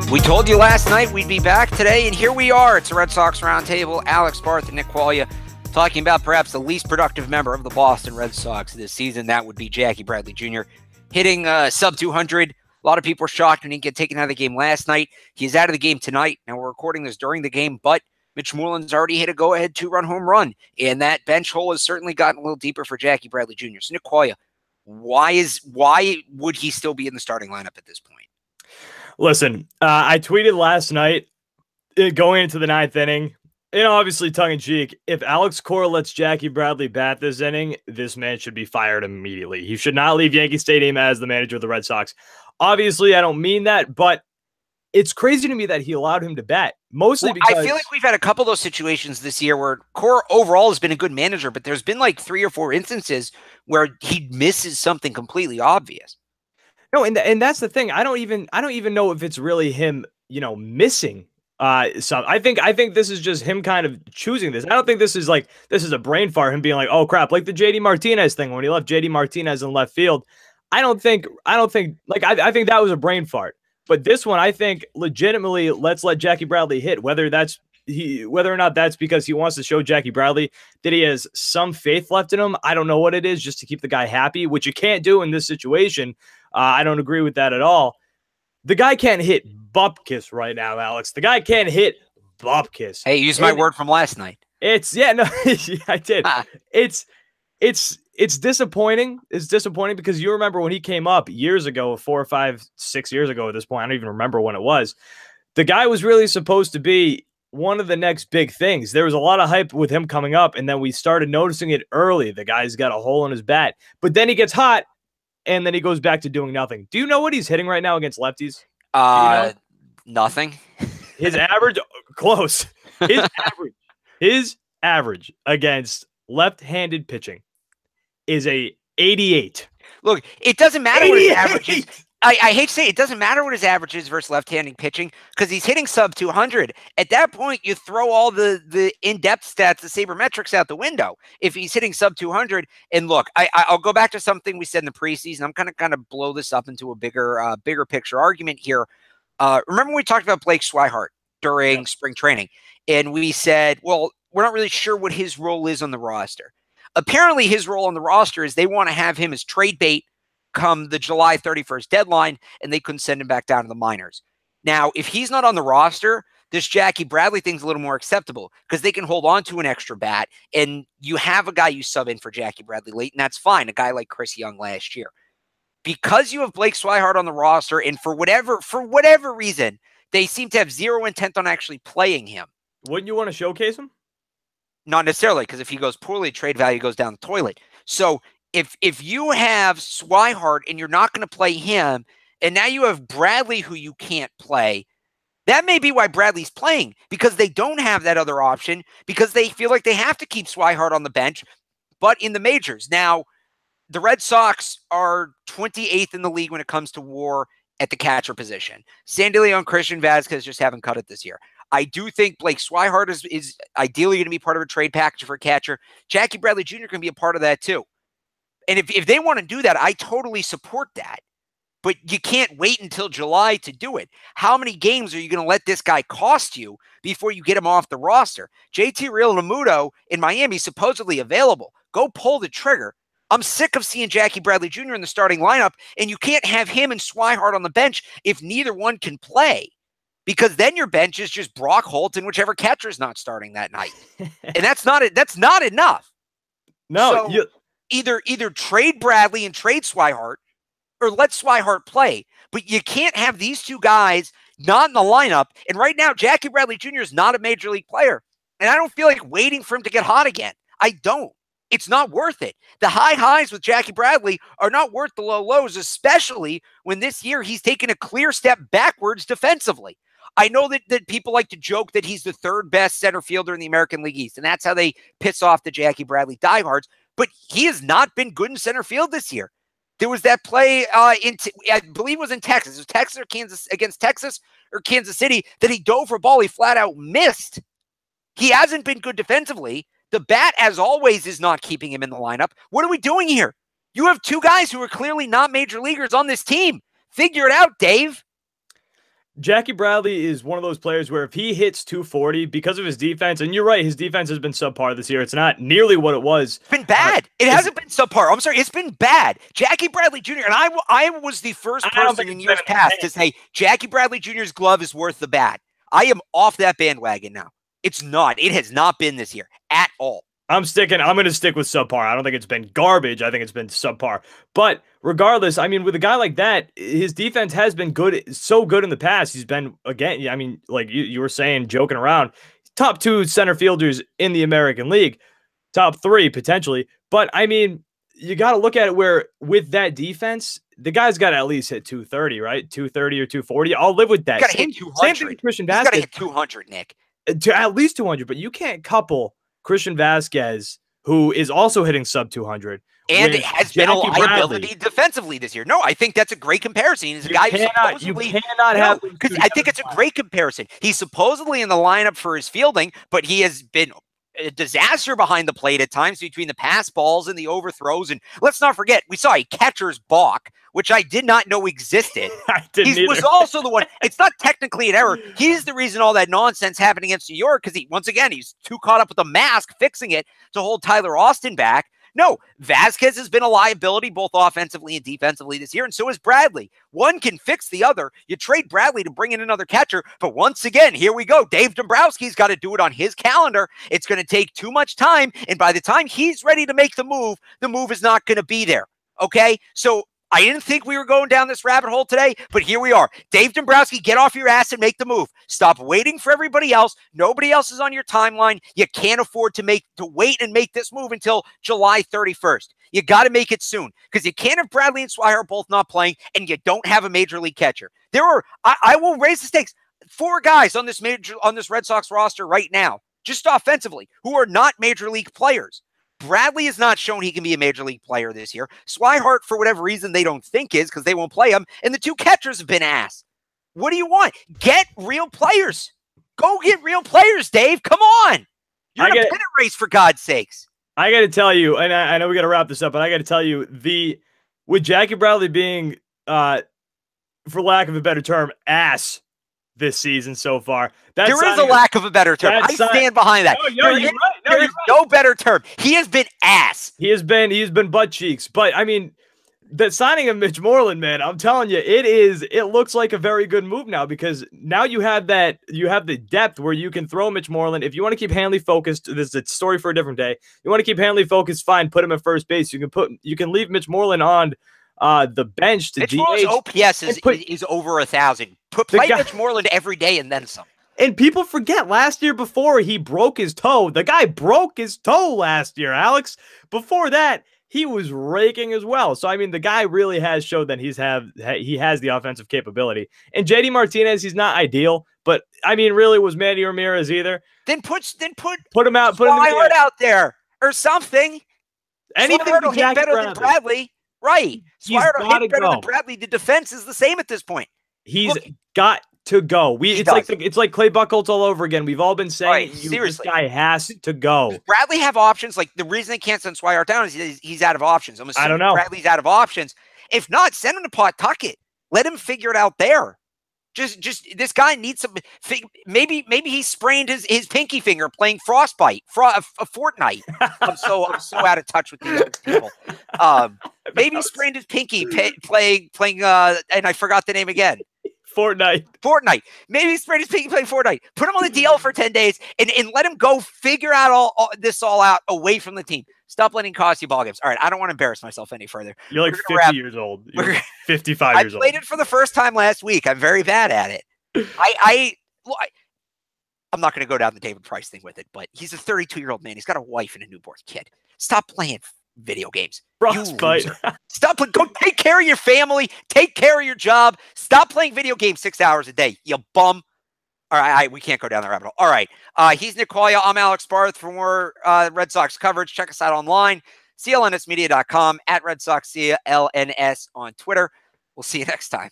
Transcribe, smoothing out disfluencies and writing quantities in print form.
We told you last night we'd be back today, and here we are. It's a Red Sox Roundtable. Alex, Barth, and Nick Quaglia talking about perhaps the least productive member of the Boston Red Sox this season. That would be Jackie Bradley Jr. hitting sub 200. A lot of people were shocked when he didn't get taken out of the game last night. He's out of the game tonight. Now, we're recording this during the game, but Mitch Morland's already hit a go-ahead 2-run home run, and that bench hole has certainly gotten a little deeper for Jackie Bradley Jr. So, Nick Quaglia, why would he still be in the starting lineup at this point? Listen, I tweeted last night going into the ninth inning, obviously tongue-in-cheek, if Alex Cora lets Jackie Bradley bat this inning, this man should be fired immediately. He should not leave Yankee Stadium as the manager of the Red Sox. Obviously, I don't mean that, but it's crazy to me that he allowed him to bat, mostly because... I feel like we've had a couple of those situations this year where Cora overall has been a good manager, but there's been like 3 or 4 instances where he misses something completely obvious. No, and that's the thing. I don't even know if it's really him, missing some. I think this is just him kind of choosing this. I don't think this is a brain fart, him being like, oh crap, like the JD Martinez thing when he left JD Martinez in left field. I think that was a brain fart. But this one, I think legitimately, let's let Jackie Bradley hit, whether or not that's because he wants to show Jackie Bradley that he has some faith left in him. I don't know what it is, just to keep the guy happy, which you can't do in this situation. I don't agree with that at all. The guy can't hit bupkis right now, Alex. The guy can't hit bupkis. Hey, use my word from last night. I did. It's disappointing. It's disappointing because you remember when he came up years ago, 4 or 5, 6 years ago at this point. I don't even remember when it was. The guy was really supposed to be one of the next big things. There was a lot of hype with him coming up, and then we started noticing it early. The guy's got a hole in his bat, but then he gets hot, and then he goes back to doing nothing. Do you know what he's hitting right now against lefties? Nothing. His average, close. His average against left-handed pitching is a 88. Look, it doesn't matter what his average is. I hate to say it doesn't matter what his average is versus left-handed pitching because he's hitting sub 200. At that point, you throw all the in-depth stats, the sabermetrics out the window. If he's hitting sub 200, and look, I'll go back to something we said in the preseason. I'm kind of blow this up into a bigger picture argument here. Remember when we talked about Blake Swihart during spring training, and we said, well, we're not really sure what his role is on the roster. Apparently, his role on the roster is they want to have him as trade bait come the July 31st deadline, and they couldn't send him back down to the minors. Now, if he's not on the roster, this Jackie Bradley thing's a little more acceptable because they can hold on to an extra bat, and you have a guy you sub in for Jackie Bradley late, and that's fine, a guy like Chris Young last year. Because you have Blake Swihart on the roster, and for whatever reason, they seem to have zero intent on actually playing him. Wouldn't you want to showcase him? Not necessarily, because if he goes poorly, trade value goes down the toilet. So if you have Swihart and you're not going to play him, and now you have Bradley who you can't play, that may be why Bradley's playing, because they don't have that other option, because they feel like they have to keep Swihart on the bench, but in the majors. Now, the Red Sox are 28th in the league when it comes to WAR at the catcher position. Sandy Leon, Christian Vazquez just haven't cut it this year. I do think Blake Swihart is ideally going to be part of a trade package for a catcher. Jackie Bradley Jr. can be a part of that too. And if they want to do that, I totally support that. But you can't wait until July to do it. How many games are you going to let this guy cost you before you get him off the roster? JT Realmuto in Miami supposedly available. Go pull the trigger. I'm sick of seeing Jackie Bradley Jr. in the starting lineup, and you can't have him and Swihart on the bench if neither one can play. Because then your bench is just Brock Holt and whichever catcher is not starting that night. And that's not enough. No, so either trade Bradley and trade Swihart or let Swihart play. But you can't have these two guys not in the lineup. And right now, Jackie Bradley Jr. is not a major league player. And I don't feel like waiting for him to get hot again. I don't. It's not worth it. The high highs with Jackie Bradley are not worth the low lows, especially when this year he's taken a clear step backwards defensively. I know that people like to joke that he's the 3rd best center fielder in the American League East, and that's how they piss off the Jackie Bradley diehards, but he has not been good in center field this year. There was that play I believe it was in Texas. It was Texas or Kansas against Texas or Kansas City that he dove for a ball he flat out missed. He hasn't been good defensively. The bat, as always, is not keeping him in the lineup. What are we doing here? You have two guys who are clearly not major leaguers on this team. Figure it out, Dave. Jackie Bradley is one of those players where if he hits 240 because of his defense, and you're right, his defense has been subpar this year. It's not nearly what it was. It's been bad. It hasn't been subpar. I'm sorry. It's been bad. Jackie Bradley Jr., and I was the first person in years past to say Jackie Bradley Jr.'s glove is worth the bat. I am off that bandwagon now. It's not. It has not been this year at all. I'm going to stick with subpar. I don't think it's been garbage. I think it's been subpar. But regardless, I mean, with a guy like that, his defense has been good, so good in the past. He's been, again, I mean, like you were saying, joking around, top 2 center fielders in the American League, top 3 potentially. But I mean, you got to look at it where with that defense, the guy's got to at least hit 230, right? 230 or 240. I'll live with that. Got to hit 200. Same thing with Christian Vasquez. He's got to hit 200, Nick. To at least 200, but you can't couple Christian Vasquez, who is also hitting sub 200, and it has been a liability defensively this year. No, I think that's a great comparison. He's a guy who supposedly, you cannot have, because I think it's a great comparison. He's supposedly in the lineup for his fielding, but he has been a disaster behind the plate at times between the pass balls and the overthrows. And let's not forget, we saw a catcher's balk, which I did not know existed. He was also the one. It's not technically an error. He's the reason all that nonsense happened against New York, because once again, he's too caught up with the mask fixing it to hold Tyler Austin back. No, Vasquez has been a liability both offensively and defensively this year, and so is Bradley. One can fix the other. You trade Bradley to bring in another catcher, but once again, here we go. Dave Dombrowski's got to do it on his calendar. It's going to take too much time, and by the time he's ready to make the move is not going to be there, okay? So I didn't think we were going down this rabbit hole today, but here we are. Dave Dombrowski, get off your ass and make the move. Stop waiting for everybody else. Nobody else is on your timeline. You can't afford to wait and make this move until July 31st. You got to make it soon, because you can't have Bradley and Swihart both not playing, and you don't have a major league catcher. There are, I will raise the stakes, 4 guys on this Red Sox roster right now, just offensively, who are not major league players. Bradley has not shown he can be a major league player this year. Swihart, for whatever reason, they don't think is, because they won't play him. And the 2 catchers have been ass. What do you want? Get real players. Go get real players, Dave. Come on. You're in a pennant race, for God's sakes. I got to tell you, and I know we got to wrap this up, but I got to tell you, with Jackie Bradley being, for lack of a better term, ass this season so far. There is a lack of a better term. I stand behind that. No, you're right. There is no better term. He has been ass. He has been butt cheeks. But I mean, the signing of Mitch Morland, man, I'm telling you, it looks like a very good move now, because now you have the depth where you can throw Mitch Morland. If you want to keep Hanley focused, this is a story for a different day. You want to keep Hanley focused, fine, put him at first base. You can leave Mitch Morland on the bench to Mitch Morland's OPS is over 1,000. Play Mitch Morland every day and then some. And people forget, last year before he broke his toe, the guy broke his toe last year, Alex. Before that, he was raking as well. So, I mean, the guy really has showed that he has the offensive capability. And JD Martinez, he's not ideal, but, I mean, really, was Manny Ramirez either? Then put him out. Put him out there or something. Anything will hit better than Bradley. Right. Swihart will hit better than Bradley. The defense is the same at this point. He's got to go. It's like Clay Buchholz all over again. We've all been saying this guy has to go. Does Bradley have options? Like, the reason they can't send Swihart down is he's out of options. I'm assuming I don't know. Bradley's out of options. If not, send him to Pawtucket. Let him figure it out there. Just this guy needs some. Maybe he sprained his pinky finger playing Frostbite a Fortnite. I'm so out of touch with these people. Maybe he sprained his pinky playing and I forgot the name again. Fortnite. Maybe he sprained his pinky playing Fortnite. Put him on the DL for 10 days and let him go figure out this all out away from the team. Stop letting cost you ball games. All right, I don't want to embarrass myself any further. You're like 50 years old. You're 55 years old. I played it for the first time last week. I'm very bad at it. I'm not going to go down the David Price thing with it, but he's a 32-year-old man. He's got a wife and a newborn kid. Stop playing video games. Frostbite. Stop. Go take care of your family. Take care of your job. Stop playing video games 6 hours a day, you bum. All right, we can't go down the rabbit hole. All right, he's Nick Quaglia. I'm Alex Barth. For more Red Sox coverage, check us out online, clnsmedia.com, at Red Sox CLNS on Twitter. We'll see you next time.